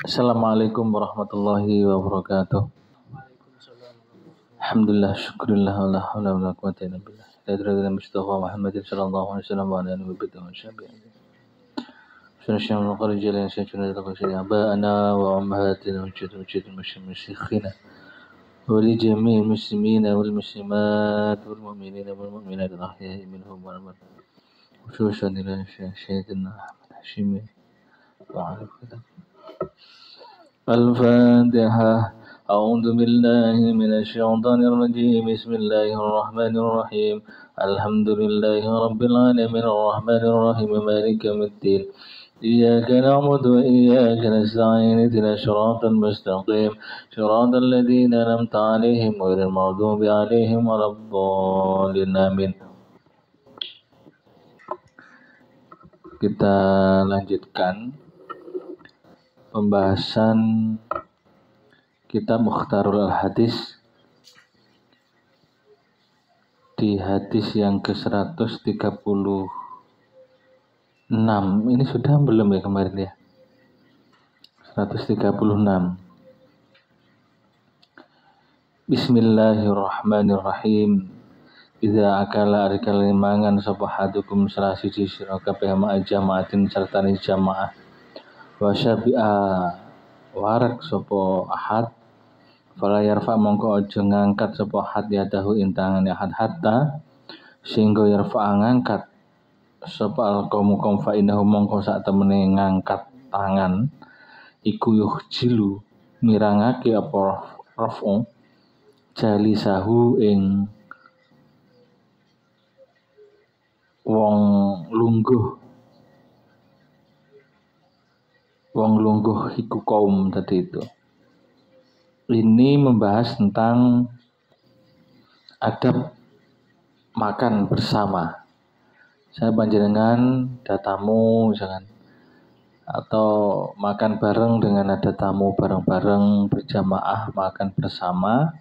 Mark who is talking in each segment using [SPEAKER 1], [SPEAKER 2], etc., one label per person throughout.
[SPEAKER 1] Assalamualaikum warahmatullahi wabarakatuh. Alhamdulillah, syukurillah, la haula wala quwwata illa billah. Hadirin Mustafa Muhammadin sallallahu alaihi wasallam wa ala alihi wa sahbihi. Syarah al-Qur'an jalan syarah al-Qur'an abana wa ummahatina wa jaddatina masyayikhina wa li jami'il muslimina wal muslimat wal mu'minina wal mu'minat al-ahya'i minhum wal amwat. Khususan ila Sayyidina Ahmad Hashimi wa ala الفاتحة. أعوذ بالله من الشيطان الرجيم. بسم الله الرحمن الرحيم. الحمد لله رب العالمين الرحمن الرحيم مالك يوم الدين. إياك نعبد وإياك نستعين اهدنا الصراط المستقيم صراط الذين أنعمت عليهم غير المغضوب عليهم ولا الضالين آمين. Kita lanjutkan pembahasan kitab Mukhtarul Hadis di hadis yang ke-136. Ini sudah belum ya kemarin ya? 136. Bismillahirrahmanirrahim. Idza akala arikal mangan sapa hadukum salah siji sira kabeh ma jamaatin sertane jamaah. Wa syabi'a warak sapa ahad fala yarfa mongko aja ngangkat sapa ahad yadahu intangane ahad hatta sehingga yarfa ngangkat sapa alqaumu kaum fa innahu mongko sak temene ngangkat tangan iku yuhjilu mirangake apa rafu jalisahu ing wong lungguh iku kaum tadi itu. Ini membahas tentang adab makan bersama. Saya panjenengan ada tamu misalkan, atau makan bareng dengan ada tamu bareng-bareng berjamaah makan bersama.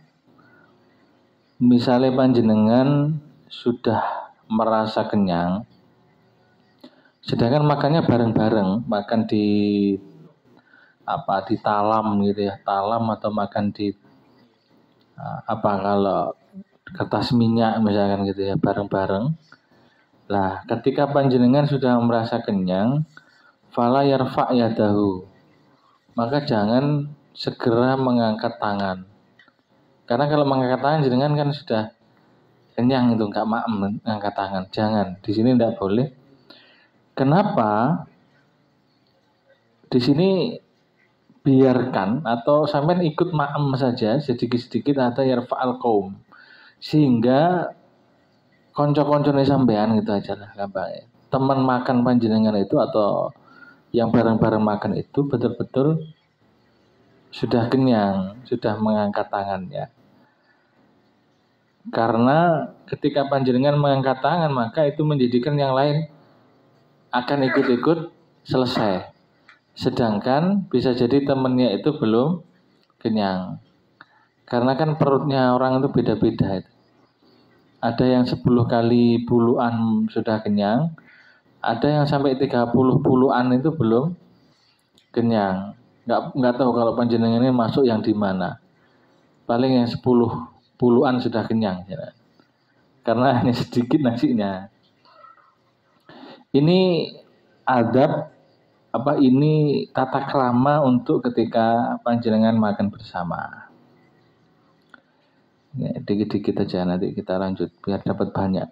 [SPEAKER 1] Misalnya panjenengan sudah merasa kenyang, sedangkan makannya bareng-bareng, makan di talam gitu ya, talam atau makan di kalau kertas minyak misalkan gitu ya, bareng-bareng. Lah, ketika panjenengan sudah merasa kenyang, fala yarfa yadahu, maka jangan segera mengangkat tangan. Karena kalau mengangkat tangan jenengan kan sudah kenyang itu, enggak maem mengangkat tangan. Jangan, di sini enggak boleh. Kenapa? Di sini biarkan atau sampean ikut ma'am saja sedikit-sedikit ada yarfa'al qaum, sehingga konco-koncone sampean gitu aja lah gampang. Teman makan panjenengan itu atau yang bareng-bareng makan itu betul-betul sudah kenyang, sudah mengangkat tangannya. Karena ketika panjenengan mengangkat tangan maka itu menjadikan yang lain akan ikut-ikut selesai. Sedangkan bisa jadi temennya itu belum kenyang. Karena kan perutnya orang itu beda-beda. Ada yang 10 kali puluhan sudah kenyang. Ada yang sampai 30 puluhan itu belum kenyang. Nggak tahu kalau panjenengan ini masuk yang di mana. Paling yang 10 puluhan sudah kenyang. Ya. Karena hanya sedikit nasinya. Ini adab ini tata krama untuk ketika panjenengan makan bersama. Ya, dikit-dikit aja nanti kita lanjut biar dapat banyak.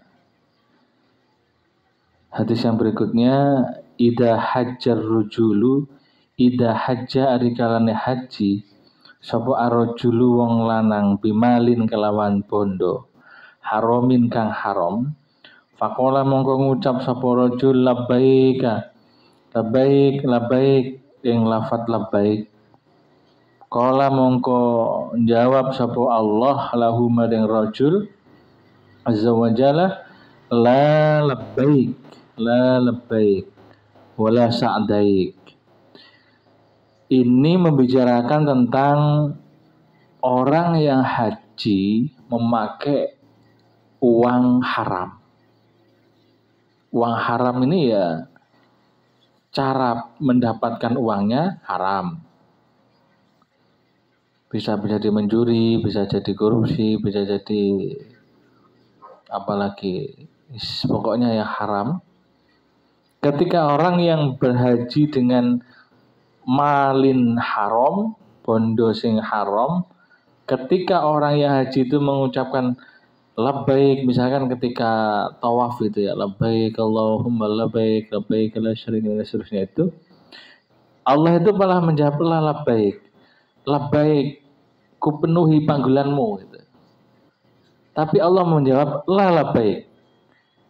[SPEAKER 1] Hadis yang berikutnya, idza hajjar rujulu, idza hajja arikalane haji, sapa arrajulu wong lanang bimalin kelawan bondo, haramin kang haram, faqala mongko ngucap sapa rajul labbaika Labbaik yang lafat labbaik. Qala mongko jawab sapa Allah lahu maring rajul azza wa jalla la labbaik wala sa'daik. Ini membicarakan tentang orang yang haji memakai uang haram. uang haram ini ya cara mendapatkan uangnya haram. Bisa jadi mencuri, bisa jadi korupsi, bisa jadi apalagi, pokoknya ya haram. Ketika orang yang berhaji dengan malin haram, bondo sing haram, ketika orang yang haji itu mengucapkan labbaik, misalkan ketika tawaf itu ya, labbaik Allahumma labbaik, labbaik la syarika lak, seterusnya itu, Allah itu malah menjawablah labbaik, labbaik, ku penuhi panggilanmu gitu. Tapi Allah menjawab la labbaik,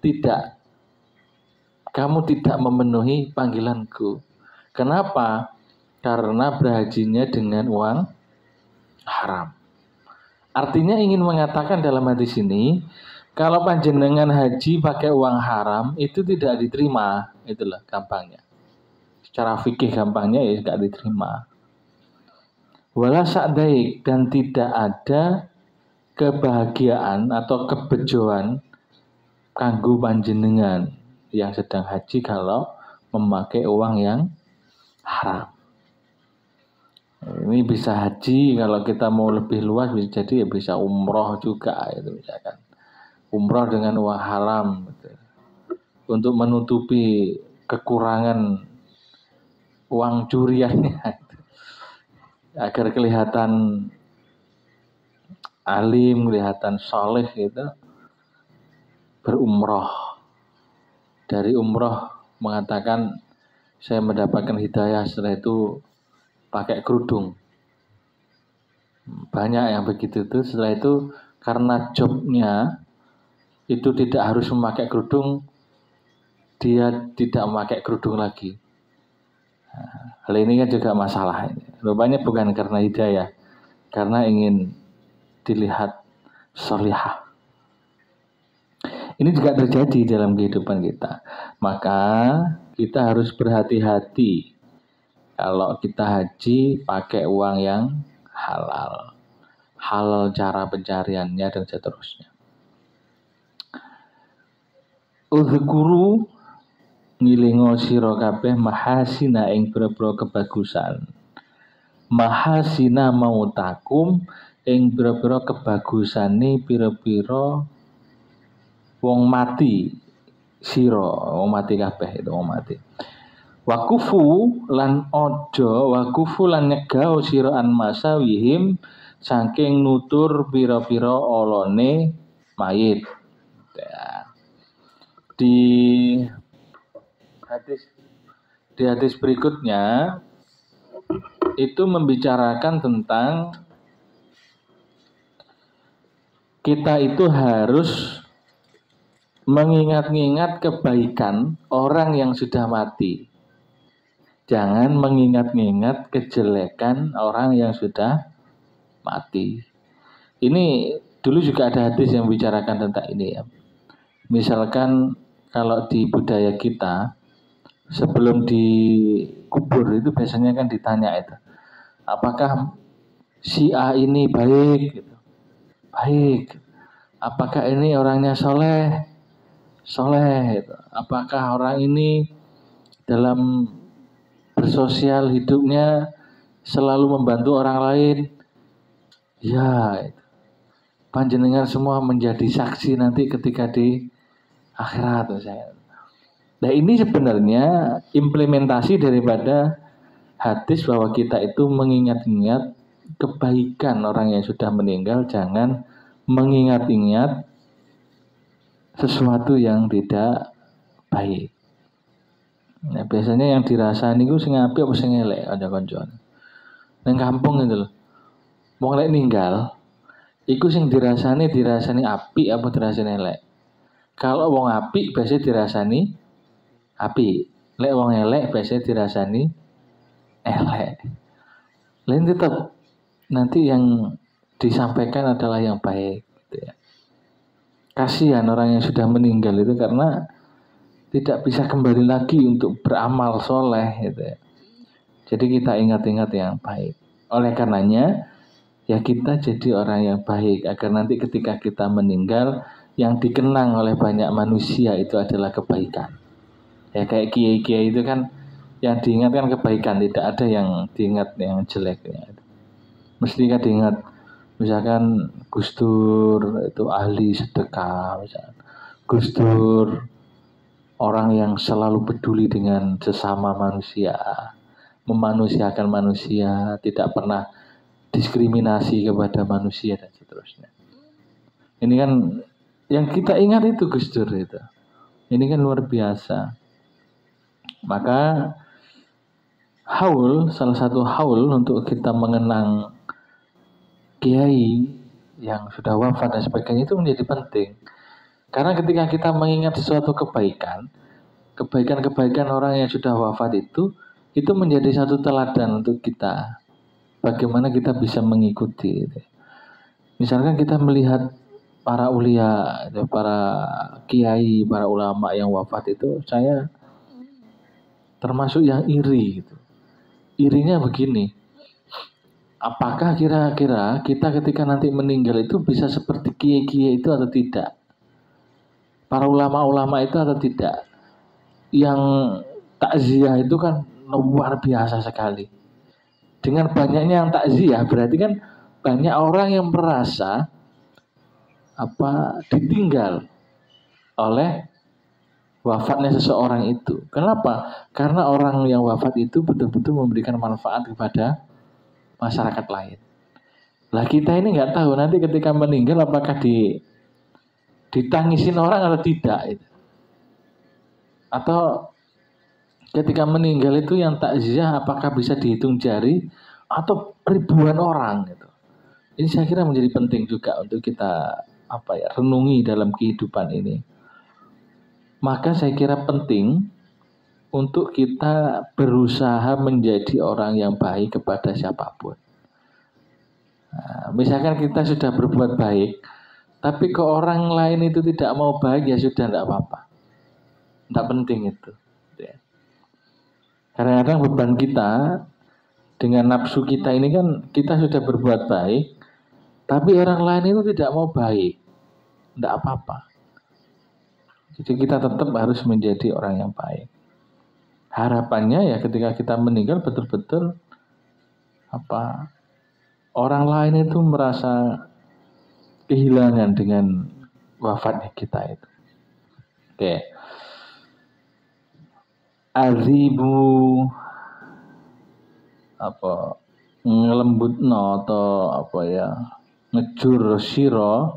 [SPEAKER 1] tidak, kamu tidak memenuhi panggilanku. Kenapa? Karena berhajinya dengan uang haram. Artinya ingin mengatakan dalam hadis ini, kalau panjenengan haji pakai uang haram itu tidak diterima, itulah gampangnya. Secara fikih gampangnya ya tidak diterima. Wala sa'daik, dan tidak ada kebahagiaan atau kebejoan kanggo panjenengan yang sedang haji kalau memakai uang yang haram. Ini bisa haji, kalau kita mau lebih luas bisa jadi ya bisa umroh juga itu misalkan. Umroh dengan uang haram gitu. Untuk menutupi kekurangan uang curiannya agar kelihatan alim, kelihatan soleh gitu, berumroh. Dari umroh mengatakan saya mendapatkan hidayah, setelah itu pakai kerudung. Banyak yang begitu tuh. Setelah itu karena jobnya itu tidak harus memakai kerudung, dia tidak memakai kerudung lagi. Hal ini kan juga masalah. Rupanya bukan karena hidayah, karena ingin dilihat sholihah. Ini juga terjadi dalam kehidupan kita. Maka kita harus berhati-hati kalau kita haji pakai uang yang halal. Halal cara pencariannya dan seterusnya. Udzkuru ngilingo sira kabeh mahasina ing pira-pira kebagusan. Mahasina mautakum ing pira-pira kebagusane pira-pira wong mati sira, wong mati kabeh itu wong mati. Wakufu lan ojo, wakufu lan nyegah sira an masawihim saking nutur pira-pira olone mayit. Ya. Di hadis berikutnya itu membicarakan tentang kita itu harus mengingat-ingat kebaikan orang yang sudah mati. Jangan mengingat-ingat kejelekan orang yang sudah mati. Ini dulu juga ada hadis yang membicarakan tentang ini ya. Misalkan kalau di budaya kita, sebelum dikubur itu biasanya kan ditanya itu, apakah si A ini baik? Baik. Apakah ini orangnya soleh? Soleh. Apakah orang ini dalam bersosial hidupnya selalu membantu orang lain? Ya. Panjenengan semua menjadi saksi nanti ketika di akhirat. Nah ini sebenarnya implementasi daripada hadis bahwa kita itu mengingat-ingat kebaikan orang yang sudah meninggal, jangan mengingat-ingat sesuatu yang tidak baik. Nah, biasanya yang dirasani itu sing apik apa sing elek kanca-kanca. Nang kampung itu lho. Wong lek ninggal, iku sing dirasani apik apa dirasani elek. Kalau wong apik biasanya dirasani apik. Lek wong elek biasanya dirasani elek. Lain tetap nanti yang disampaikan adalah yang baik gitu ya. Kasihan orang yang sudah meninggal itu karena tidak bisa kembali lagi untuk beramal soleh gitu ya. Jadi kita ingat-ingat yang baik. Oleh karenanya ya kita jadi orang yang baik agar nanti ketika kita meninggal yang dikenang oleh banyak manusia itu adalah kebaikan. Ya kayak kiai-kiai itu kan yang diingat kan kebaikan, tidak ada yang diingat yang jelek ya. Mesti kan diingat misalkan Gus Dur itu ahli sedekah misalkan. Gus Dur orang yang selalu peduli dengan sesama manusia, memanusiakan manusia, tidak pernah diskriminasi kepada manusia dan seterusnya. Ini kan yang kita ingat itu Gus Dur itu. Ini kan luar biasa. Maka haul, salah satu haul untuk kita mengenang kiai yang sudah wafat dan sebagainya itu menjadi penting. Karena ketika kita mengingat sesuatu kebaikan, kebaikan-kebaikan orang yang sudah wafat itu menjadi satu teladan untuk kita. Bagaimana kita bisa mengikuti. Misalkan kita melihat para ulia, para kiai, para ulama yang wafat itu, saya termasuk yang iri gitu. Irinya begini, apakah kira-kira kita ketika nanti meninggal itu bisa seperti kiai-kiai itu atau tidak? Para ulama-ulama itu atau tidak? Yang takziah itu kan luar biasa sekali. Dengan banyaknya yang takziah berarti kan banyak orang yang merasa ditinggal oleh wafatnya seseorang itu. Kenapa? Karena orang yang wafat itu betul-betul memberikan manfaat kepada masyarakat lain. Lah kita ini nggak tahu nanti ketika meninggal apakah ditangisin orang atau tidak itu. Atau ketika meninggal itu yang takziah apakah bisa dihitung jari atau ribuan orang gitu. Ini saya kira menjadi penting juga untuk kita renungi dalam kehidupan ini. Maka saya kira penting untuk kita berusaha menjadi orang yang baik kepada siapapun. Nah, misalkan kita sudah berbuat baik, tapi ke orang lain itu tidak mau baik, ya sudah tidak apa-apa. Tidak penting itu. Kadang-kadang beban kita dengan nafsu kita ini kan kita sudah berbuat baik, tapi orang lain itu tidak mau baik. Tidak apa-apa. Jadi kita tetap harus menjadi orang yang baik. Harapannya ya ketika kita meninggal betul-betul orang lain itu merasa kehilangan dengan wafatnya kita itu. Oke. Azibu ngelembutno atau ngejur sira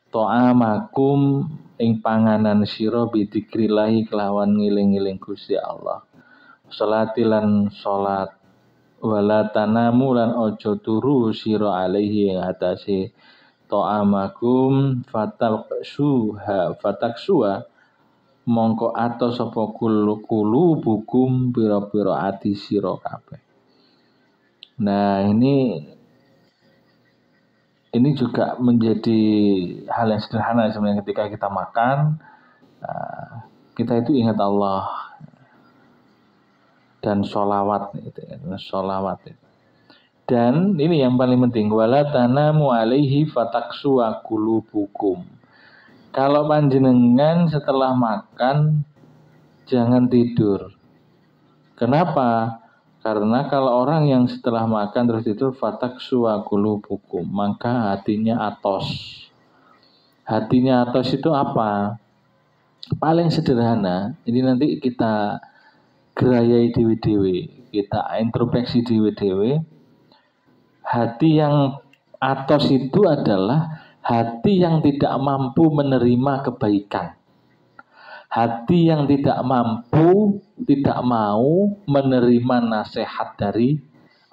[SPEAKER 1] ta'amakum ing panganan sira bidzikrillahi kelawan ngiling-ngiling Gusti Allah. Salatilan salat wala tanamu lan aja turu sira alaihi atase ta'amakum fataksuha mongko atos sapa kulu bukum pira-pira ati sira kabeh. Nah, ini juga menjadi hal yang sederhana sebenarnya ketika kita makan, kita itu ingat Allah dan sholawat itu. Dan ini yang paling penting, wala tanamu alaihi fataksu qulubukum. Kalau panjenengan setelah makan jangan tidur. Kenapa? Karena kalau orang yang setelah makan terus tidur fataksu qulubukum, maka hatinya atos. Hatinya atos itu apa? Paling sederhana, ini nanti kita gerayai dewe-dewe, kita introspeksi dewe-dewe. Hati yang atos itu adalah hati yang tidak mampu menerima kebaikan. Hati yang tidak mampu, tidak mau menerima nasihat dari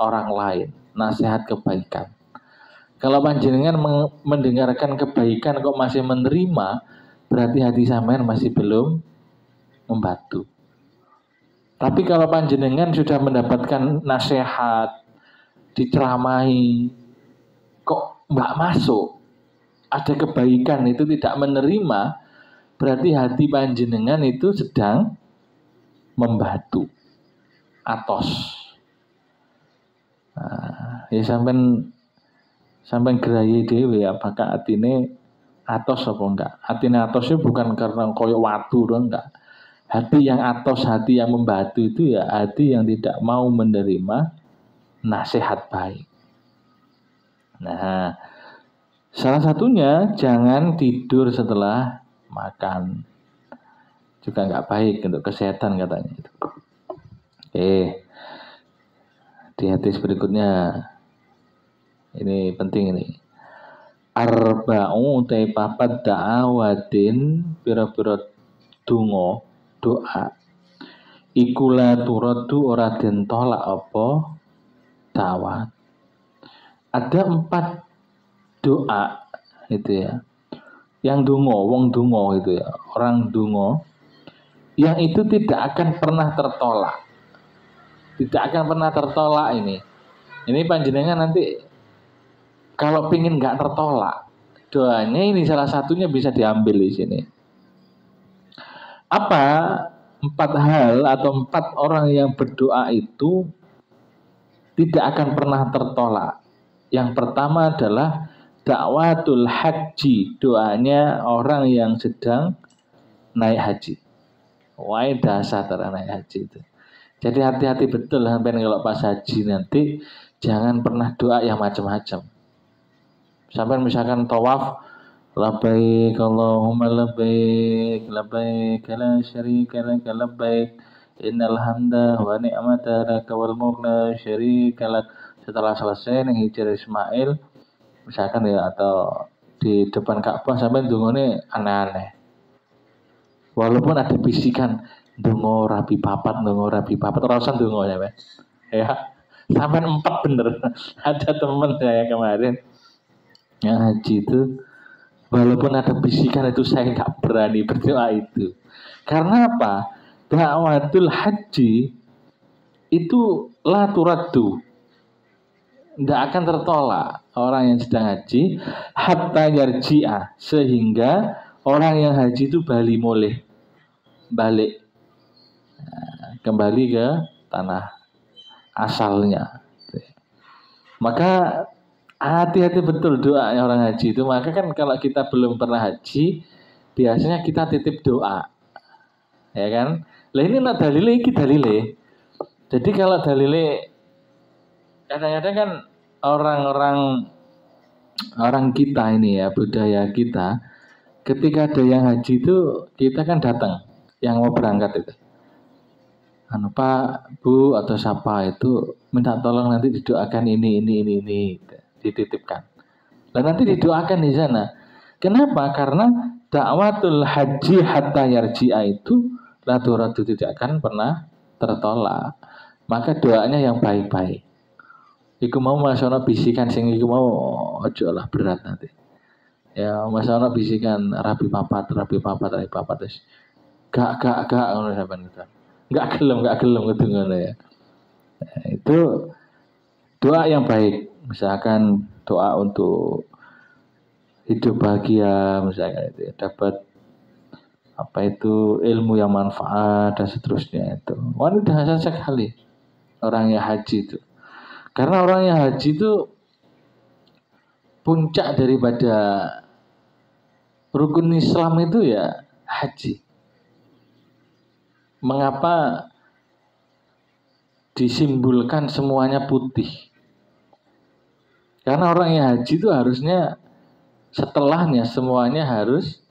[SPEAKER 1] orang lain, nasihat kebaikan. Kalau panjenengan mendengarkan kebaikan kok masih menerima, berarti hati sampean masih belum membantu. Tapi kalau panjenengan sudah mendapatkan nasihat, diceramahi, kok nggak masuk, ada kebaikan itu tidak menerima, berarti hati panjenengan itu sedang membatu, atos. Nah, ya sampai gerai dewe apakah atine atos apa enggak? Atine atosnya bukan karena koyo watu doang enggak. Hati yang atos, hati yang membatu itu ya hati yang tidak mau menerima nasihat baik. Nah, salah satunya jangan tidur setelah makan. Juga nggak baik untuk kesehatan katanya. Oke, di hadis berikutnya ini penting ini. Arba'u te papat da'awatin pira-pira donga doa iku la turadu ora den tolak apa dawat. Ada 4 doa itu ya. Yang donga, wong donga itu ya, orang donga yang itu tidak akan pernah tertolak. Tidak akan pernah tertolak ini. Ini panjenengan nanti kalau pingin nggak tertolak, doanya ini salah satunya bisa diambil di sini. Apa 4 hal atau 4 orang yang berdoa itu tidak akan pernah tertolak? Yang pertama adalah dakwatul haji, doanya orang yang sedang naik haji. Wah, dasar naik haji itu. Jadi hati-hati betul sampai kalau pas haji nanti jangan pernah doa yang macam-macam. Sampai misalkan tawaf, labbaik Allahumma labbaik, labbaik la syarika lak, labbaik innal hamda wa ni'mata laka wal mulk la syarika lak. Setelah selesai ning Hijr Ismail misalkan ya, atau di depan Ka'bah sampai ndongone aneh-aneh. Walaupun ada bisikan ndonga rabi papat ora usah ndonga ya. Sampai 4 bener. Ada teman saya kemarin yang haji itu, walaupun ada bisikan itu saya nggak berani berdoa itu. Karena apa? Dakwatul haji itu la turaddu, tidak akan tertolak orang yang sedang haji hatta yarji'a, sehingga orang yang haji itu balik kembali ke tanah asalnya. Maka hati-hati betul doanya orang haji itu. Maka kan kalau kita belum pernah haji, biasanya kita titip doa, ya kan? Lah ini nak dalile iki dalile. Jadi kalau dalile kadang-kadang kan orang kita ini ya, budaya kita, ketika ada yang haji itu kita kan datang, yang mau berangkat itu. Pak, Bu atau siapa itu minta tolong nanti didoakan ini dititipkan. Dan nanti didoakan di sana. Kenapa? Karena dakwatul haji hatta yarji'a itu ratu-ratu tidak akan pernah tertolak. Maka doanya yang baik-baik. Iku mau masono bisikan sing iku mau ojo lah berat nanti. Ya masono bisikan rabi papat wis. Gak ngono sampean itu. Gak gelem gitu ngono ya. Nah, itu doa yang baik. Misalkan doa untuk hidup bahagia, misalkan itu ya, dapat apa itu ilmu yang manfaat dan seterusnya itu. Wah, ini dahsyat sekali orang yang haji itu. Karena orang yang haji itu puncak daripada rukun Islam itu ya haji. Mengapa disimbolkan semuanya putih? Karena orang yang haji itu harusnya setelahnya semuanya harus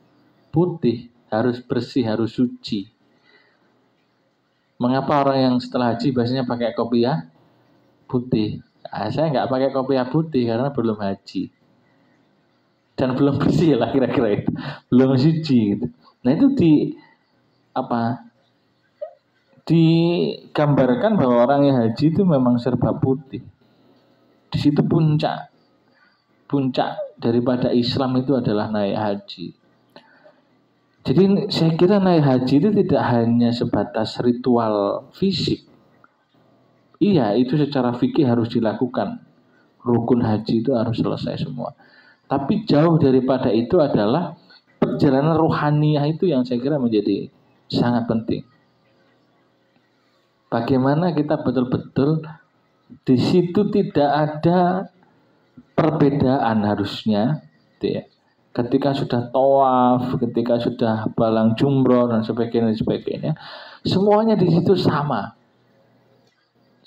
[SPEAKER 1] putih, harus bersih, harus suci. Mengapa orang yang setelah haji biasanya pakai kopiah putih? Nah, saya nggak pakai kopiah putih karena belum haji dan belum bersih lah kira-kira itu, belum suci. Gitu. Nah itu digambarkan bahwa orang yang haji itu memang serba putih. Di situ puncak daripada Islam itu adalah naik haji. Jadi saya kira naik haji itu tidak hanya sebatas ritual fisik. Iya, itu secara fikih harus dilakukan. Rukun haji itu harus selesai semua. Tapi jauh daripada itu adalah perjalanan rohaniah itu yang saya kira menjadi sangat penting. Bagaimana kita betul-betul di situ tidak ada perbedaan harusnya, gitu ya. ketika sudah tawaf, ketika sudah balang jumroh dan sebagainya, semuanya di situ sama.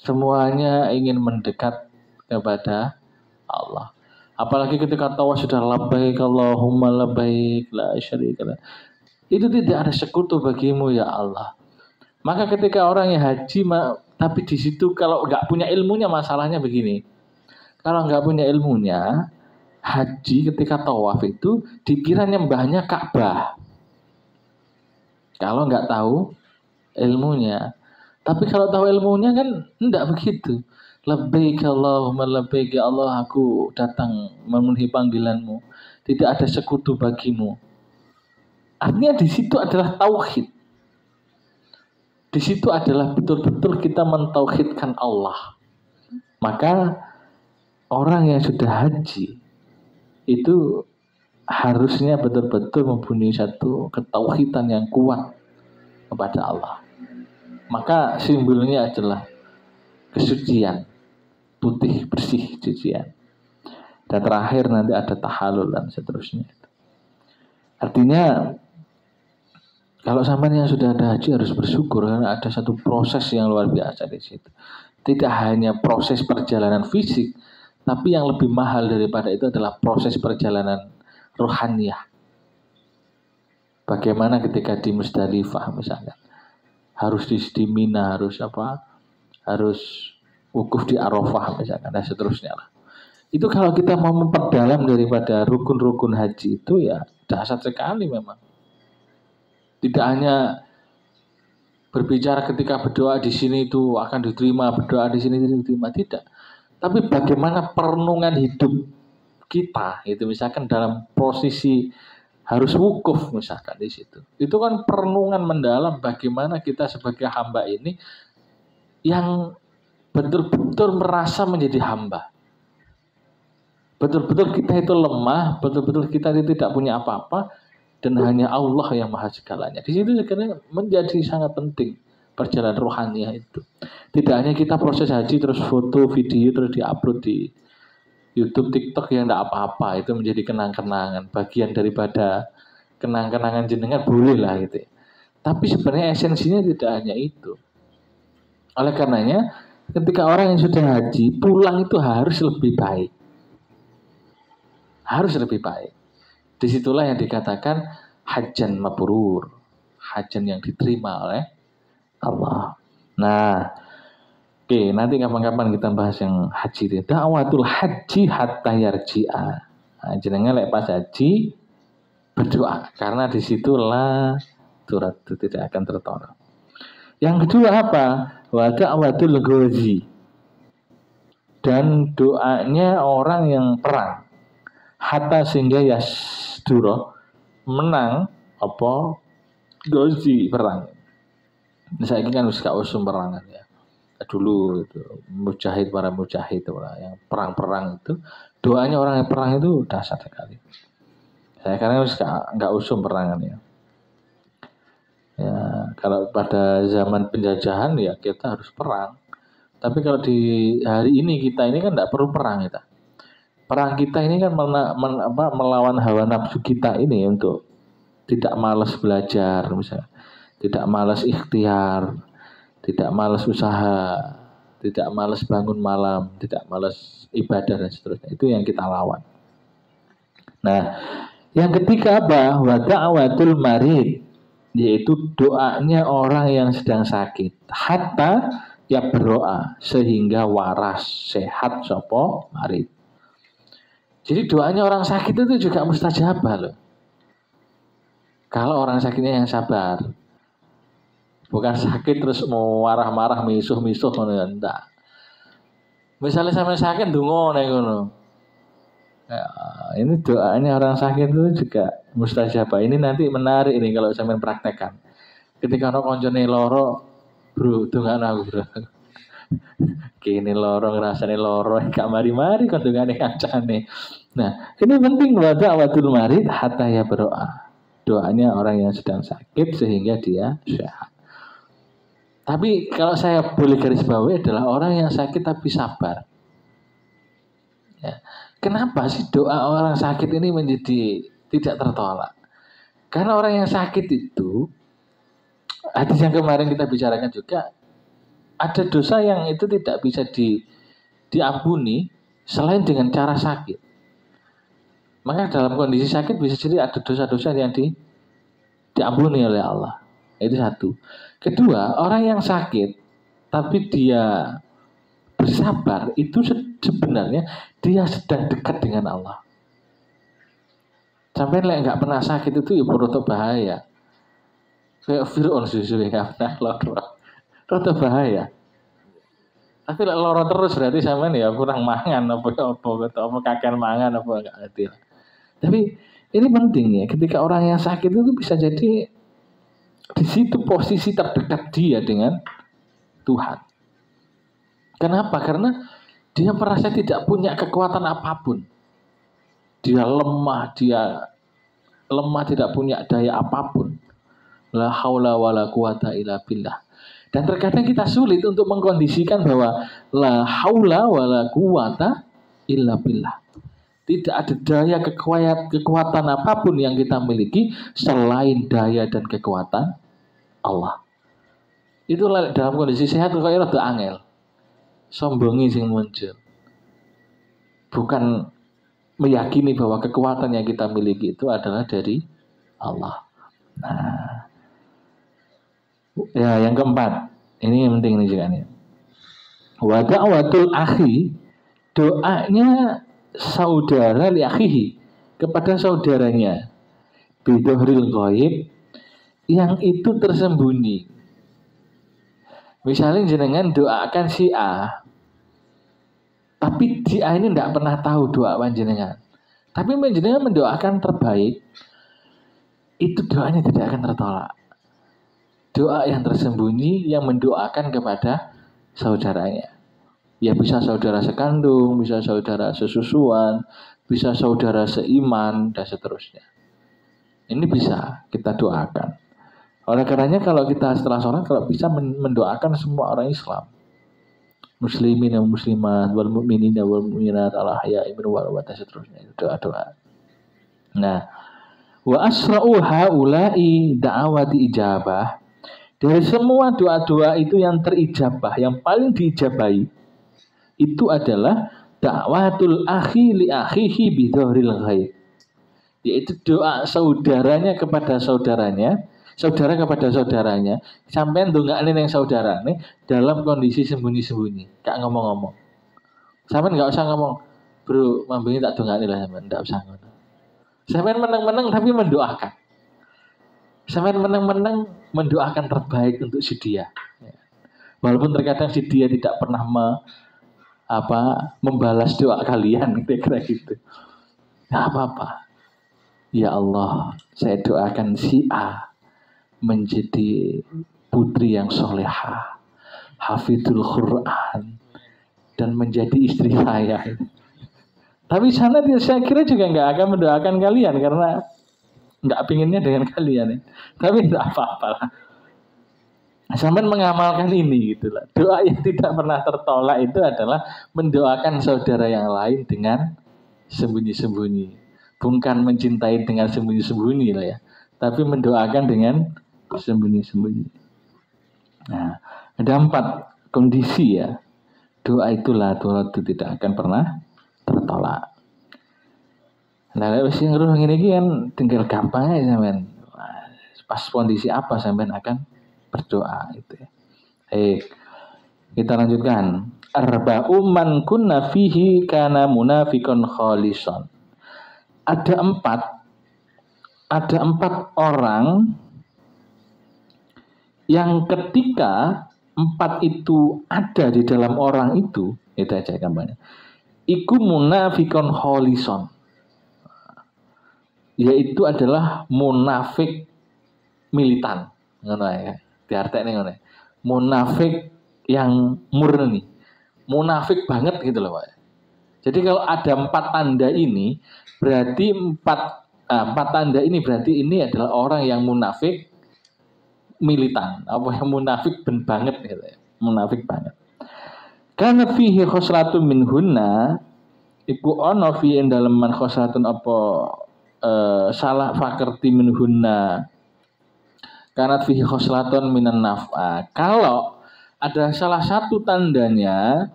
[SPEAKER 1] Semuanya ingin mendekat kepada Allah. Apalagi ketika tawaf sudah labbaik Allahumma labbaik la syarika lak. Itu tidak ada sekutu bagimu ya Allah. Maka ketika orang yang haji, tapi di situ kalau nggak punya ilmunya, masalahnya begini. Kalau nggak punya ilmunya, haji ketika tawaf itu dikira nyembahnya Ka'bah. Kalau nggak tahu ilmunya. Tapi kalau tahu ilmunya kan enggak begitu. Labbaik Allahumma labbaik ya Allah, aku datang memenuhi panggilanmu. Tidak ada sekutu bagimu. Artinya di situ adalah tauhid. Di situ adalah betul-betul kita mentauhidkan Allah. Maka orang yang sudah haji itu harusnya betul-betul mempunyai satu ketauhidan yang kuat kepada Allah. Maka simbolnya adalah kesucian, putih bersih sucian. Dan terakhir nanti ada tahalul dan seterusnya. Artinya kalau sampai yang sudah ada haji harus bersyukur karena ada satu proses yang luar biasa di situ. Tidak hanya proses perjalanan fisik, tapi yang lebih mahal daripada itu adalah proses perjalanan rohaniyah. Bagaimana ketika di Musdalifah misalnya, harus di Mina, harus wukuf di Arafah misalnya, dan seterusnya lah. Itu kalau kita mau memperdalam daripada rukun-rukun haji itu ya dahsyat sekali memang. Tidak hanya berbicara ketika berdoa di sini itu akan diterima, berdoa di sini diterima, tidak. Tapi bagaimana perenungan hidup kita itu misalkan dalam posisi harus wukuf misalkan di situ. Itu kan perenungan mendalam bagaimana kita sebagai hamba ini yang betul-betul merasa menjadi hamba. Betul-betul kita itu lemah, betul-betul kita itu tidak punya apa-apa dan hanya Allah yang maha segalanya. Di situ sebenarnya menjadi sangat penting perjalanan rohaniah itu. Tidak hanya kita proses haji terus foto, video terus diupload di YouTube, TikTok yang tidak apa-apa, itu menjadi kenang-kenangan, bagian daripada kenang-kenangan jenengan boleh lah gitu. Tapi sebenarnya esensinya tidak hanya itu. Oleh karenanya, ketika orang yang sudah haji pulang itu harus lebih baik. Harus lebih baik. Disitulah yang dikatakan hajan mabrur, hajan yang diterima oleh Allah. Nah, oke, nanti kapan-kapan kita bahas yang haji itu. Da'watul haji hatta yarji'a. Nah, jenengan lek pas haji berdoa karena disitulah surat itu tidak akan tertolak. Yang kedua apa? Wa da'watul ghazi. Dan doanya orang yang perang. Hatta sehingga yasduro menang apa ghazi perang. Saya ini kan harus gak usum perangan ya. Dulu itu mujahid, para mujahid itu yang perang-perang itu doanya orang yang perang itu dahsyat sekali. Saya karena harus nggak usum perangan ya. Ya kalau pada zaman penjajahan ya kita harus perang. Tapi kalau di hari ini kita ini kan nggak perlu perang kita. Perang kita ini kan melawan hawa nafsu kita ini untuk tidak malas belajar misalnya, tidak malas ikhtiar, tidak malas usaha, tidak malas bangun malam, tidak malas ibadah dan seterusnya. Itu yang kita lawan. Nah, yang ketiga apa? Wa da'watul marid, yaitu doanya orang yang sedang sakit. Hatta ya berdoa sehingga waras sehat sopo marid. Jadi doanya orang sakit itu juga mustajabah loh. Kalau orang sakitnya yang sabar. Bukan sakit terus mau marah-marah, misuh-misuh enggak. Misalnya sampai sakit ndonga nek ngono. Ya, ini doanya orang sakit itu juga mustajabah. Ini nanti menarik ini kalau sampean praktekkan. Ketika ana koncone loro, bro, dongane aku, bro. Kene loro ngrasane loro, gak mari-mari kok dongane kancane. Nah, ini penting wadul marid hatta ya berdoa. Doanya orang yang sedang sakit sehingga dia sehat. Tapi kalau saya boleh garis bawahi adalah orang yang sakit tapi sabar. Ya. Kenapa sih doa orang sakit ini menjadi tidak tertolak. Karena orang yang sakit itu, hadis yang kemarin kita bicarakan juga, ada dosa yang itu tidak bisa diampuni selain dengan cara sakit. Maka dalam kondisi sakit bisa jadi ada dosa-dosa yang diampuni oleh Allah. Itu satu. Kedua, orang yang sakit tapi dia bersabar, itu sebenarnya dia sedang dekat dengan Allah. Sampai nggak pernah sakit itu ya roto bahaya. Kayak Fir'aun susu nggak pernah loro. Roto bahaya. Tapi loro terus berarti sampean ya kurang mangan apa kakek mangan apa enggak ngerti. Tapi ini penting ya, ketika orang yang sakit itu bisa jadi di situ posisi terdekat dia dengan Tuhan. Kenapa? Karena dia merasa tidak punya kekuatan apapun. Dia lemah tidak punya daya apapun. La haula wala quwata illa billah. Dan terkadang kita sulit untuk mengkondisikan bahwa la haula wala quwata illa billah. Tidak ada daya kekuatan apapun yang kita miliki selain daya dan kekuatan Allah. Itu dalam kondisi sehat kok rada angel. Sombongi sing muncul. Bukan meyakini bahwa kekuatan yang kita miliki itu adalah dari Allah. Nah, ya yang keempat, ini yang penting nih juga nih. Wa da'watul akhi, doanya saudara li akhihi, kepada saudaranya, bidhohril ghaib, yang itu tersembunyi. Misalnya jenengan doakan si A, tapi si A ini tidak pernah tahu doa panjenengan. Tapi panjenengan mendoakan terbaik, itu doanya tidak akan tertolak. Doa yang tersembunyi yang mendoakan kepada saudaranya. Ya bisa saudara sekandung, bisa saudara sesusuan, bisa saudara seiman, dan seterusnya. Ini bisa kita doakan. Oleh karenanya kalau kita setelah sholat, kalau bisa mendoakan semua orang Islam. Muslimin dan muslimat, wal mu'minin dan wal mu'minat, al-ahya'i minhum wal amwat, dan seterusnya. Itu doa-doa. Nah, wa asra'u haula'i da'awati ijabah. Dari semua doa-doa itu yang terijabah, yang paling diijabahi, itu adalah da'watul akhi li akhihi bidhohril ghaib. Yaitu doa saudaranya kepada saudaranya, saudara kepada saudaranya, sampai ndongakne ning saudarane dalam kondisi sembunyi-sembunyi, gak ngomong-ngomong. Sampeyan gak usah ngomong, "Bro, mambene tak dongakne lah sampean," ndak usah ngono. Sampeyan meneng-meneng tapi mendoakan. Sampeyan meneng-meneng mendoakan terbaik untuk si dia. Walaupun terkadang si dia tidak pernah membalas doa kalian, kira-kira gitu. Nggak apa-apa. Ya Allah, saya doakan si A menjadi putri yang solehah, hafidhul Quran, dan menjadi istri saya. Tapi sana saya kira juga nggak akan mendoakan kalian karena nggak pinginnya dengan kalian ya. Tapi tidak apa-apa lah. Sampai mengamalkan ini gitulah. Doa yang tidak pernah tertolak itu adalah mendoakan saudara yang lain dengan sembunyi-sembunyi. Bukan mencintai dengan sembunyi-sembunyi lah ya. Tapi mendoakan dengan sembunyi-sembunyi. Nah, ada 4 kondisi ya. Doa itulah doa itu tidak akan pernah tertolak. Nah, wis ngeruh ngene iki kan tinggal gampang aja sampean. Pas kondisi apa sampean akan berdoa itu ya. Baik. Kita lanjutkan. Arba'u man kunna fihi kana munafiqun khalisan. Ada 4 orang yang ketika 4 itu ada di dalam orang itu aja gambarnya. Iku munafiqun khalisan. Yaitu adalah munafik militan, ngono ya. Diartekne ngono. Munafik yang murni. Munafik banget gitu loh, Pak. Jadi kalau ada 4 tanda ini, berarti 4 tanda ini berarti ini adalah orang yang munafik militan, apa yang munafik banget gitu ya. Munafik banget. Karena fihi khoslatun minhunna iku ana fi indaleman khoslatun apa salah fakerti minhunna kanat fihi khoslaton minan naf'a. Kalau ada salah satu tandanya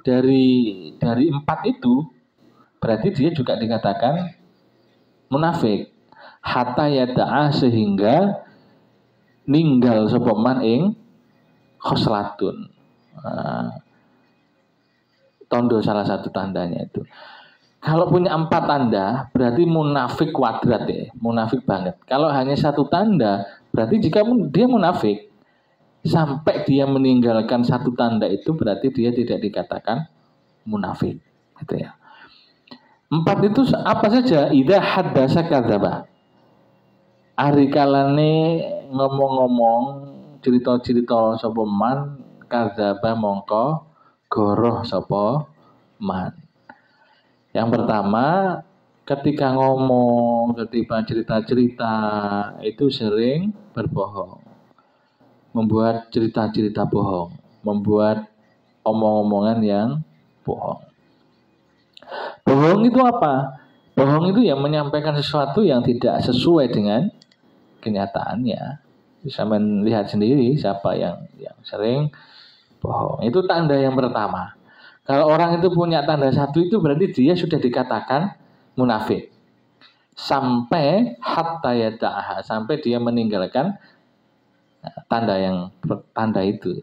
[SPEAKER 1] dari 4 itu, berarti dia juga dikatakan munafik. Hatta yada'a, sehingga ninggal sapa man ing khoslatun. Tondo salah satu tandanya itu. Kalau punya 4 tanda, berarti munafik kuadrat ya, munafik banget. Kalau hanya 1 tanda, berarti jika dia munafik, sampai dia meninggalkan 1 tanda itu, berarti dia tidak dikatakan munafik. Gitu ya. 4 itu apa saja? Idza haddasa kadzaba. Ari kalane ngomong-ngomong, cerita-cerita sapa man, kadzaba mongko goroh sapa man. Yang pertama, ketika ngomong, ketika cerita-cerita itu sering berbohong. Membuat cerita-cerita bohong, membuat omong-omongan yang bohong. Bohong itu apa? Bohong itu yang menyampaikan sesuatu yang tidak sesuai dengan kenyataannya. Bisa melihat sendiri siapa yang sering bohong. Itu tanda yang pertama. Kalau orang itu punya tanda 1 itu berarti dia sudah dikatakan munafik. Sampai hatta yada'aha, sampai dia meninggalkan tanda itu.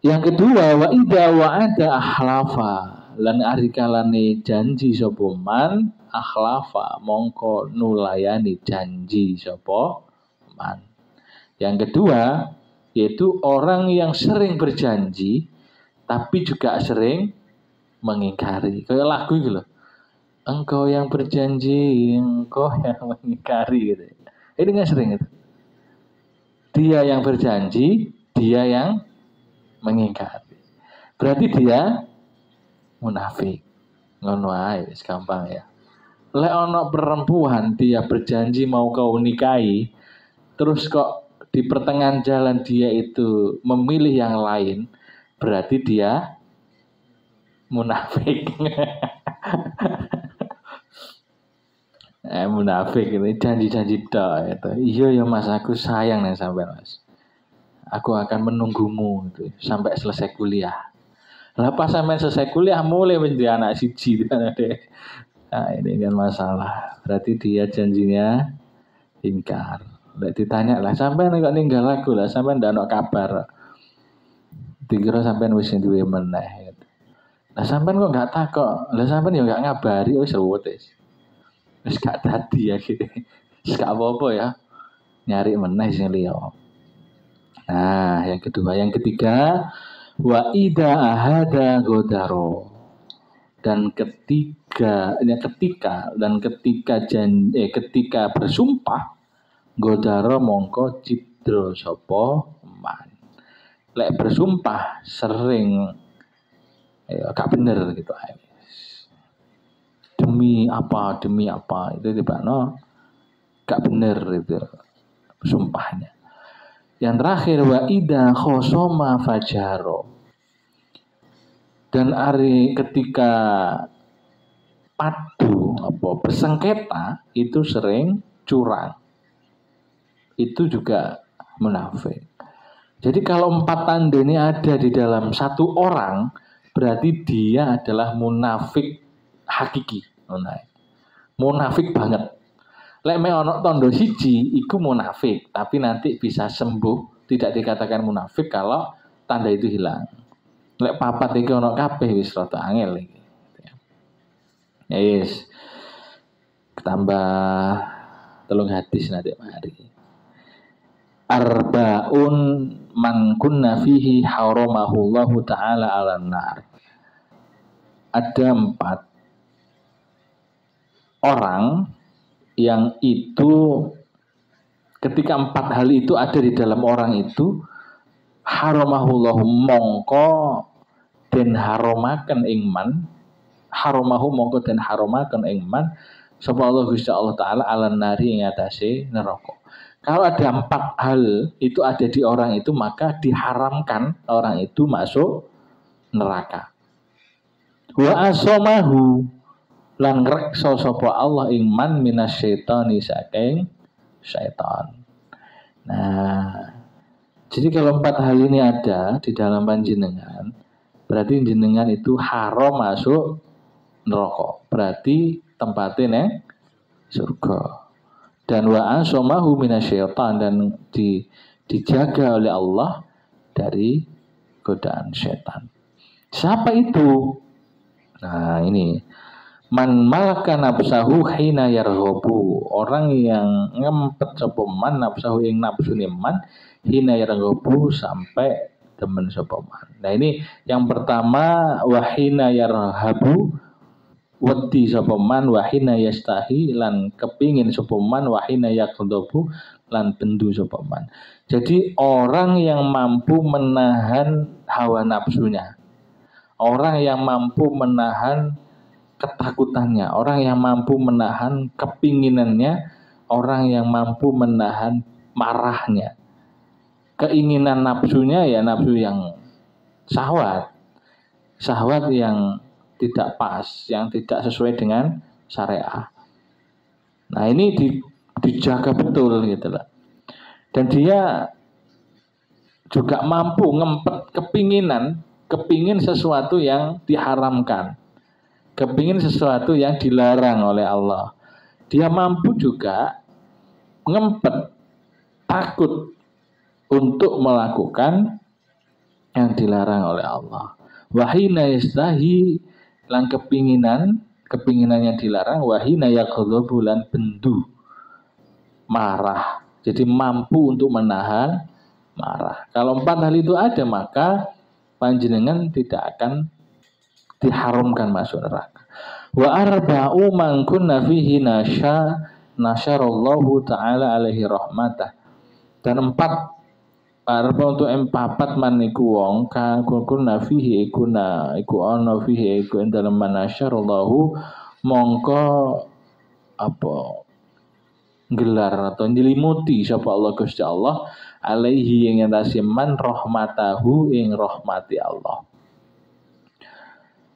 [SPEAKER 1] Yang kedua, wa idza wa'ada akhlafa, lan arikalane janji sapa man, akhlafa mongko nulayani janji sapa man. Yang kedua, yaitu orang yang sering berjanji tapi juga sering mengingkari. Kayak lagu gitu loh. Engkau yang berjanji, engkau yang mengingkari gitu. Ini kan sering itu. Dia yang berjanji, dia yang mengingkari. Berarti dia munafik. Ngono ae, gampang ya. Lek ono perempuan dia berjanji mau kau nikahi, terus kok di pertengahan jalan dia itu memilih yang lain, berarti dia munafik. Munafik ini janji-janji tok itu. Iya ya Mas, aku sayang nih sampai Mas. Aku akan menunggumu itu sampai selesai kuliah. Lah pas sampai selesai kuliah mulai menjadi anak siji. Nah, ini kan masalah. Berarti dia janjinya ingkar. Lek ditanya lah sampai kok ninggal aku lah, sampai ndak ono kabar. Dikira sampai wis duwe meneh. Lah sampean kok enggak takok. Lah sampean ya enggak ngabari wis ruwet wis. Wis gak dadi ya gitu. Wis gak apa-apa ya. Nyari meneh sing liya. Nah, yang kedua, yang ketiga, wa idza ahada godaro. Dan ketika bersumpah godaro mongko cidro sapa man. Lek bersumpah sering gak bener gitu. Demi apa itu tibakno gak bener itu sumpahnya. Yang terakhir wa idza khosoma fajaro. Dan ketika padu bersengketa itu sering curang. Itu juga munafik. Jadi kalau 4 tanda ini ada di dalam 1 orang, berarti dia adalah munafik hakiki. Munafik banget. Lek me ono tondo siji iku munafik, tapi nanti bisa sembuh, tidak dikatakan munafik kalau tanda itu hilang. Lek papat iki ono kabeh wis rada angel iki. Ya yes. Tambah 3 hadis nanti mari. Arba'un man kunna fihi haramahullahu ta'ala 'alan nar. Ada 4 orang yang itu ketika 4 hal itu ada di dalam orang itu, haramahullahu mongko den haromaken ing man, haramahu mongko den haromaken ing man sapa Allah Gusti Allah taala alan nari ing atase neraka. Kalau ada 4 hal itu ada di orang itu, maka diharamkan orang itu masuk neraka. Wa asamahu, lan ngrekso sapa Allah ing man minasyaitani saking syaitan. Nah, jadi kalau 4 hal ini ada di dalam panjenengan, berarti jenengan itu haram masuk neraka. Berarti tempatnya neng surga. Dan wa asomahu minasyaitan, dan dijaga oleh Allah dari godaan setan. Siapa itu? Nah, ini man malaka nafsahu hina yarghabu, orang yang ngempet sapa man nafsahu ing nafsune man hina yarghabu, sampai temen sapa man. Nah, ini yang pertama, wahina yarhabu, wedi sapa man, wahina yastahi, lan kepingin sapa man, wahina yaqdhabu, lan bendu sapa man. Jadi orang yang mampu menahan hawa nafsunya, orang yang mampu menahan ketakutannya, orang yang mampu menahan kepinginannya, orang yang mampu menahan marahnya, keinginan nafsunya, ya nafsu yang syahwat yang tidak pas, yang tidak sesuai dengan syariah. Nah, ini dijaga betul gitu lah. Dan dia juga mampu ngempet kepingin sesuatu yang diharamkan, kepingin sesuatu yang dilarang oleh Allah. Dia mampu juga ngempet takut untuk melakukan yang dilarang oleh Allah. Wahina yastahi, lan kepinginannya dilarang, wahina yaqdhabu, lan bendu marah. Jadi mampu untuk menahan marah. Kalau 4 hal itu ada, maka panjenengan tidak akan diharamkan masuk neraka. Wa arba'u man kunna fihi nasyarallahu ta'ala alaihi rahmatah. Dan 4 arba untuk empapat man iku wong ka kunna fihi iku ana fihi iku dalam manasyarallahu, mongko apa gelar atau nyelimuti sapa Allah Gusti Allah alaihi ing atase man rahmatahu ing rahmati Allah.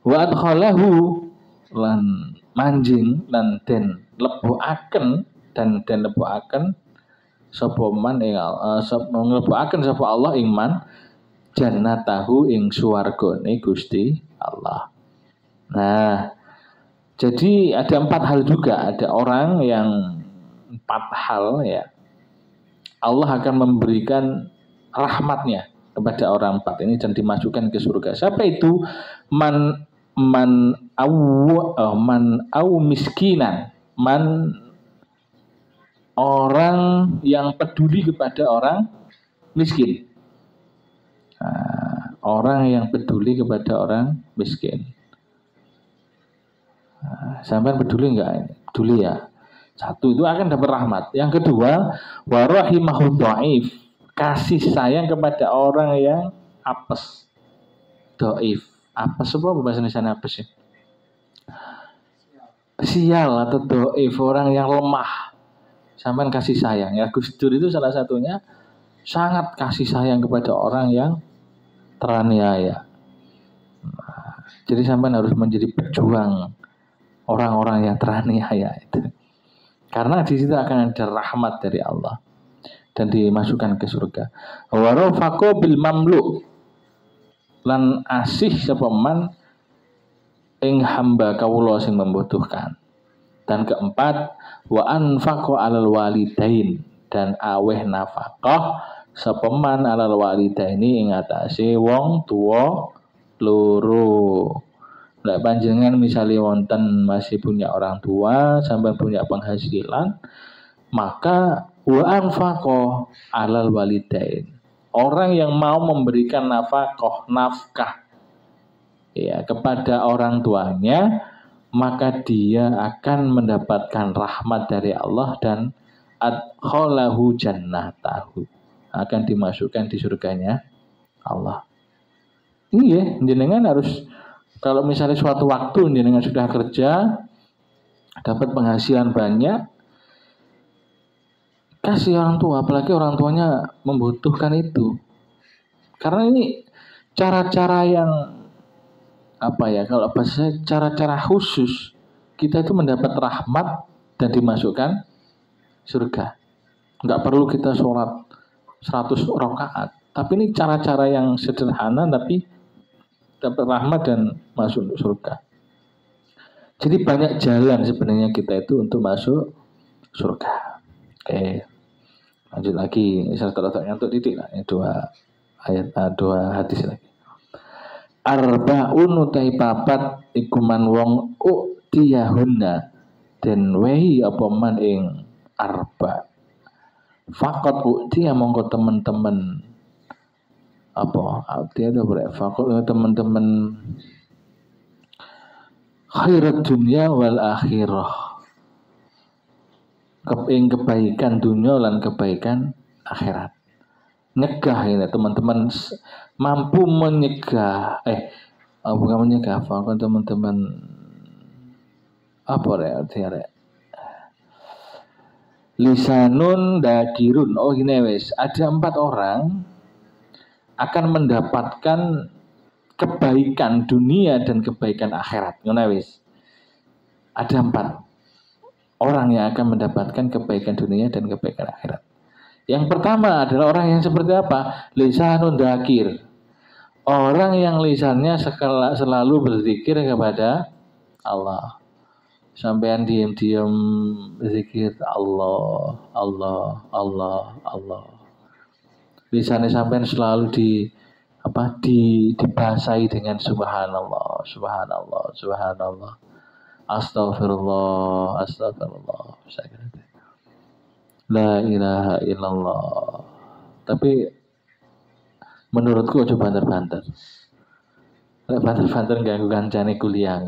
[SPEAKER 1] Wa adkhalahu, lan manjing lan den lebuaken sapa man ing nglebokaken sapa Allah ing man jannatahu ing swargane Gusti Allah. Nah, jadi ada 4 hal juga, ada orang yang 4 hal ya. Allah akan memberikan rahmatnya kepada orang 4 ini dan dimasukkan ke surga. Siapa itu? Man au miskinan, orang yang peduli kepada orang miskin. Nah, orang yang peduli kepada orang miskin. Nah, sampai peduli enggak ini? Peduli ya. 1 itu akan dapat rahmat. Yang kedua, warahimahu dhaif, kasih sayang kepada orang yang apes. Dhaif. Apes apa bahasa Indonesia apes ya? Sial atau dhaif, orang yang lemah. Sampai kasih sayang ya. Gus Dur itu salah satunya sangat kasih sayang kepada orang yang teraniaya. Nah, jadi sampai harus menjadi pejuang orang-orang yang teraniaya itu. Karena di situ akan ada rahmat dari Allah dan dimasukkan ke surga. Wa rafaqo bil mamlu, lan asih sapa man ing hamba kawula sing membutuhkan. Dan keempat, wa anfaqo alal walidain, dan aweh nafkah sapa man alal walidaini ing atase wong tuwa loro. Lah panjenengan misalnya wonten masih punya orang tua sampai punya penghasilan, maka wa anfaqo alal walidain, orang yang mau memberikan nafkah ya kepada orang tuanya, maka dia akan mendapatkan rahmat dari Allah dan adkhalahu jannatahu, akan dimasukkan di surganya Allah. Iya, jenengan harus, kalau misalnya suatu waktu jenengan sudah kerja, dapat penghasilan banyak, kasih orang tua, apalagi orang tuanya membutuhkan itu. Karena ini cara-cara yang apa ya, kalau bahasa cara-cara khusus kita itu mendapat rahmat dan dimasukkan surga. Nggak perlu kita sholat 100 rakaat. Tapi ini cara-cara yang sederhana tapi dapat rahmat dan masuk surga. Jadi banyak jalan sebenarnya kita itu untuk masuk surga. Oke, lanjut lagi. Saya terletaknya untuk titik lah. Dua ayat, dua hadis lagi. Arba'un utai papat ikuman wong uktiyahunna den wehi apa man ing arba. Fakot uktiya mongko teman-teman apa uktiya itu berarti fakot teman-teman khairat dunia wal akhirah, kebaikan dunia dan kebaikan akhirat. Nyegah ini teman-teman, mampu menyegah bukan menyegah, fakot teman-teman apa ya lisanun dakirun. Oh gini wes, ada 4 orang akan mendapatkan kebaikan dunia dan kebaikan akhirat. Gini wes, ada 4 orang yang akan mendapatkan kebaikan dunia dan kebaikan akhirat. Yang pertama adalah orang yang seperti apa? Lisanun dakir, orang yang lisannya selalu berzikir kepada Allah. Sampean diam-diam zikir Allah, Allah, Allah, Allah. Lisannya sampean selalu dibasahi dengan subhanallah, subhanallah, subhanallah. Astagfirullah, astagfirullah. La ilaha illallah. Tapi menurutku coba banter-banter. Banter-banter ganggu kancane kuliah.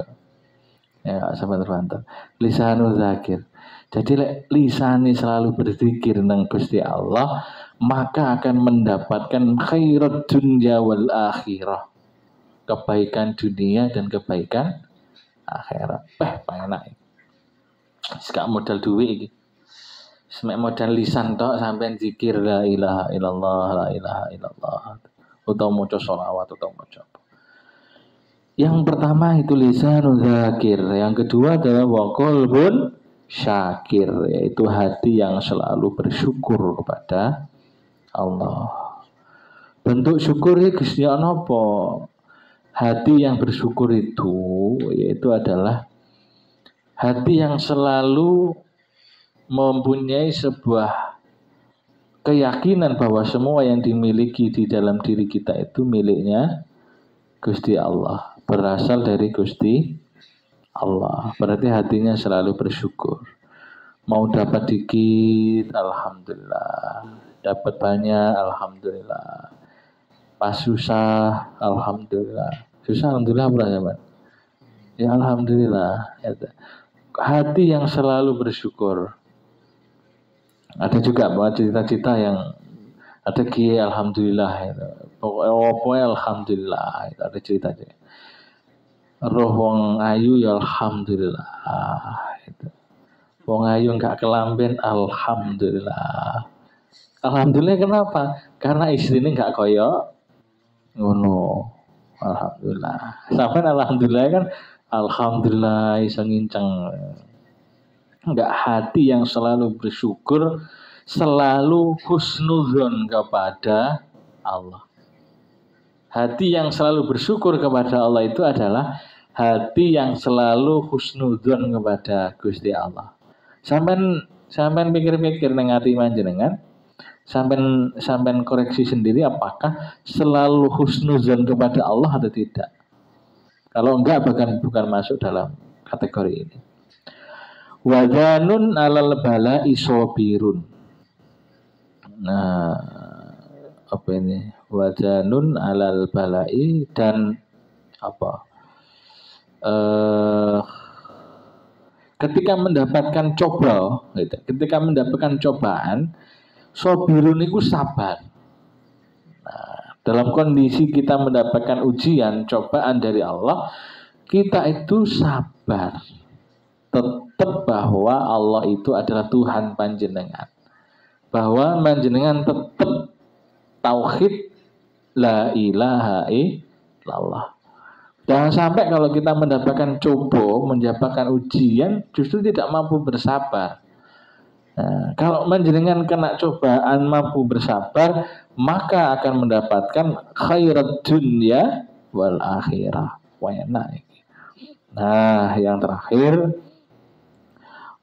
[SPEAKER 1] Ya, sama terbantar. Lisanul zakir. Jadi lisani selalu berzikir nang Gusti Allah, maka akan mendapatkan khairat dunya wal akhirah. Kebaikan dunia dan kebaikan akhirat. Enak. Sekak modal duit iki. Semek modal lisan tok sampean zikir la ilaha illallah, la ilaha illallah. Utawa maca sholawat utawa maca. Yang pertama itu lisanul zakir, yang kedua adalah wa qalbun syakir, yaitu hati yang selalu bersyukur kepada Allah. Bentuk syukur itu Gusti napa? Hati yang bersyukur itu yaitu adalah hati yang selalu mempunyai sebuah keyakinan bahwa semua yang dimiliki di dalam diri kita itu miliknya Gusti Allah, berasal dari Gusti Allah. Berarti hatinya selalu bersyukur. Mau dapat dikit, alhamdulillah. Dapat banyak, alhamdulillah. Pas susah, alhamdulillah. Susah, alhamdulillah berapa? Ya alhamdulillah. Hati yang selalu bersyukur. Ada juga bahwa cita-cita yang ada kiai alhamdulillah, pokoknya alhamdulillah, itu ada ceritanya. Roh wong ayu ya alhamdulillah, itu. Wong ayu enggak kelamben alhamdulillah. Alhamdulillah kenapa? Karena istrinya enggak koyo ngono. Alhamdulillah. Sampai alhamdulillah kan alhamdulillah iso nginceng. Enggak, hati yang selalu bersyukur, selalu husnudzon kepada Allah. Hati yang selalu bersyukur kepada Allah itu adalah hati yang selalu husnudzon kepada Gusti Allah. Sampean pikir-pikir nang ati panjenengan, sampean koreksi sendiri apakah selalu husnudzon kepada Allah atau tidak. Kalau enggak bukan masuk dalam kategori ini. Wadanun alal bala'i sobirun. Nah, apa ini? Wadanun alal bala'i dan apa? Ketika mendapatkan ketika mendapatkan cobaan, sobirun itu sabar. Nah, dalam kondisi kita mendapatkan ujian, cobaan dari Allah, kita itu sabar. Tetap bahwa Allah itu adalah Tuhan panjenengan, bahwa panjenengan tetap tauhid la ilaha illallah, Jangan sampai kalau kita mendapatkan mendapatkan ujian, justru tidak mampu bersabar. Nah, kalau menjenengan kena cobaan mampu bersabar, maka akan mendapatkan khairat dunya wal akhirah. Wah, enak. Nah, yang terakhir,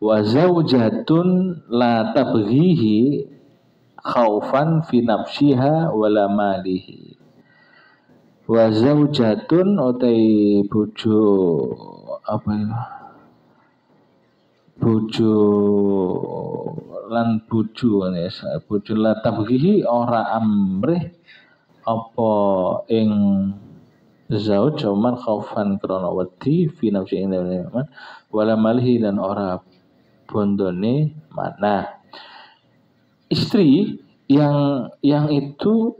[SPEAKER 1] wa zaujatun la tabghihi khaufan fi nafsiha wala malihi. Wa zaujatun utai bojo apa ya? Bojo lan bojo ya, bojo la tabghihi ora amrih apa ing zauj man khaufan krana wedi fi nafsi ing wala malihi dan ora bondone mana. Istri yang itu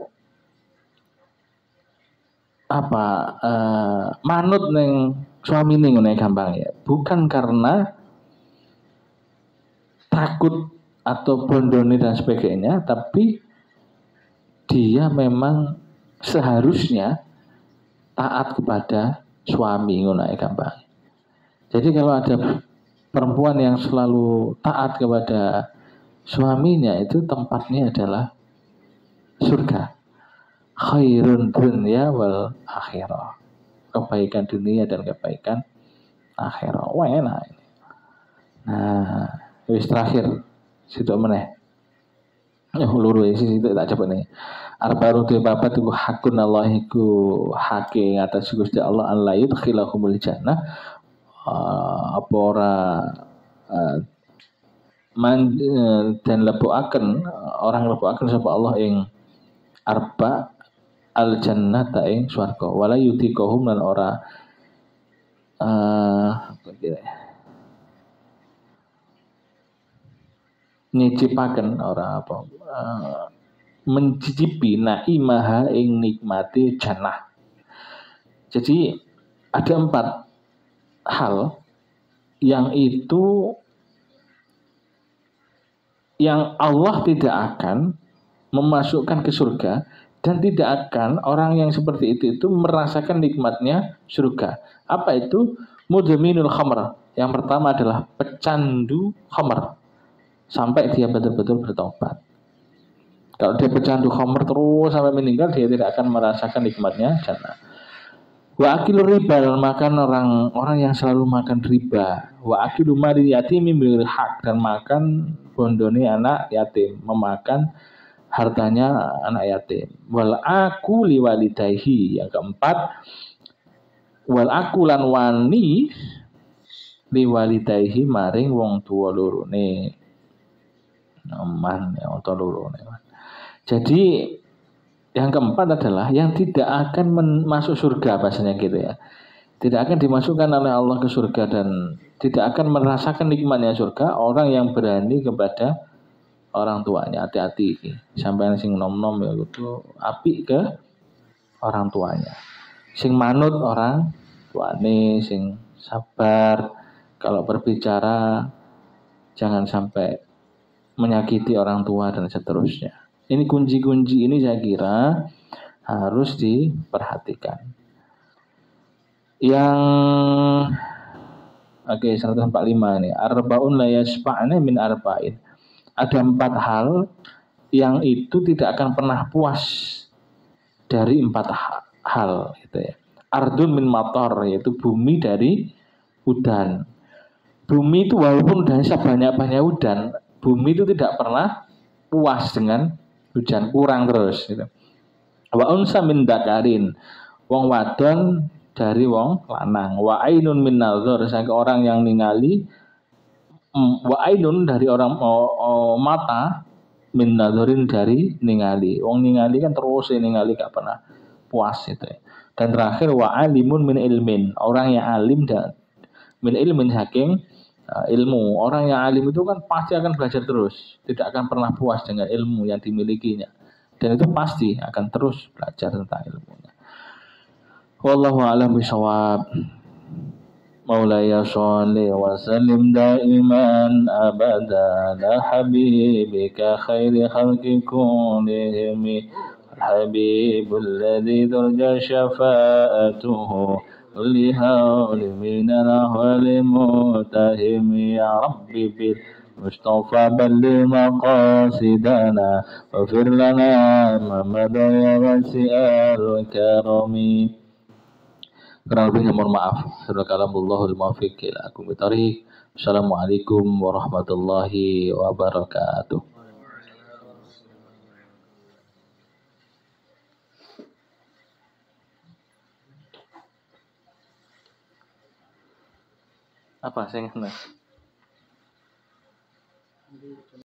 [SPEAKER 1] manut neng suami ning ngene gampang ya, bukan karena takut atau bondone dan sebagainya, tapi dia memang seharusnya taat kepada suami ngono gampang. Jadi kalau ada perempuan yang selalu taat kepada suaminya, itu tempatnya adalah surga. Khairun dunya wal akhirah. Kebaikan dunia dan kebaikan akhirah. Wah, enak ini. Nah, wis terakhir situ meneh. Luru sih itu tak coba nih. Arba'u te papat iku hakun Allah iku hake atas Gusti Allah an la yudkhilahumul jannah. Apa ora dan lebuaken orang lebuaken sapa Allah ing arba al jannata ing swarga wala yutikohum lan ora nyicipaken ora apa mencicipi naimaha ing nikmati jannah. Jadi ada 4 hal yang itu yang Allah tidak akan memasukkan ke surga, dan tidak akan orang yang seperti itu merasakan nikmatnya surga. Apa itu? Mudminul khamr. Yang pertama adalah pecandu khamr sampai dia betul-betul bertobat. Kalau dia pecandu khamr terus sampai meninggal, dia tidak akan merasakan nikmatnya jannah. Wa akilu riba, makan orang yang selalu makan riba. Wa akilu mali yatimi bil hak, dan makan bondone anak yatim, memakan hartanya anak yatim. Wal aku liwalidayhi, yang keempat wal aku lan wani liwalidayhi maring wong tuwa lorone. Aman ya wong tuwa lorone. Jadi yang keempat adalah yang tidak akan masuk surga, bahasanya gitu ya. Tidak akan dimasukkan oleh Allah ke surga dan tidak akan merasakan nikmatnya surga orang yang berani kepada orang tuanya. Hati-hati sampai sing nom-nom ya itu apik ke orang tuanya. Sing manut orang tuane, sing sabar kalau berbicara, jangan sampai menyakiti orang tua dan seterusnya. Ini kunci-kunci ini saya kira harus diperhatikan. Yang 145 ini arbaun la yasfa'na min arba'in. Ada 4 hal yang itu tidak akan pernah puas dari 4 hal gitu ya. Ardun min matar, yaitu bumi dari hujan. Bumi itu walaupun udah sebanyak-banyak hujan, bumi itu tidak pernah puas dengan hujan, kurang terus gitu. Wa unsa min dakarin, wong wadon dari wong lanang. Wa ainun min nazar, saking orang yang ningali. Wa ainun dari orang mata, min nazarin dari ningali. Wong ningali kan terus ningali gak pernah puas itu ya. Dan terakhir wa alimun min ilmin, orang yang alim dan min ilmin saking ilmu. Orang yang alim itu kan pasti akan belajar terus, tidak akan pernah puas dengan ilmu yang dimilikinya, dan itu pasti akan terus belajar tentang ilmunya. Wallahu a'lam bishawab. Maulaya sholli wa sallim daiman abada ala habibika khairi khalqi kullihim, habibul ladzi turja syafa'atuhu كل هول من الأهوال متهم يا ربي بالمصطفى بلغ مقاصدنا واغفر لنا ما مضى يا واسع الكرم. Kurang lebihnya mohon maaf. Subhanakallahumma muwaffiq ila aqwamit thoriq. Assalamualaikum warahmatullahi wabarakatuh. Apa saya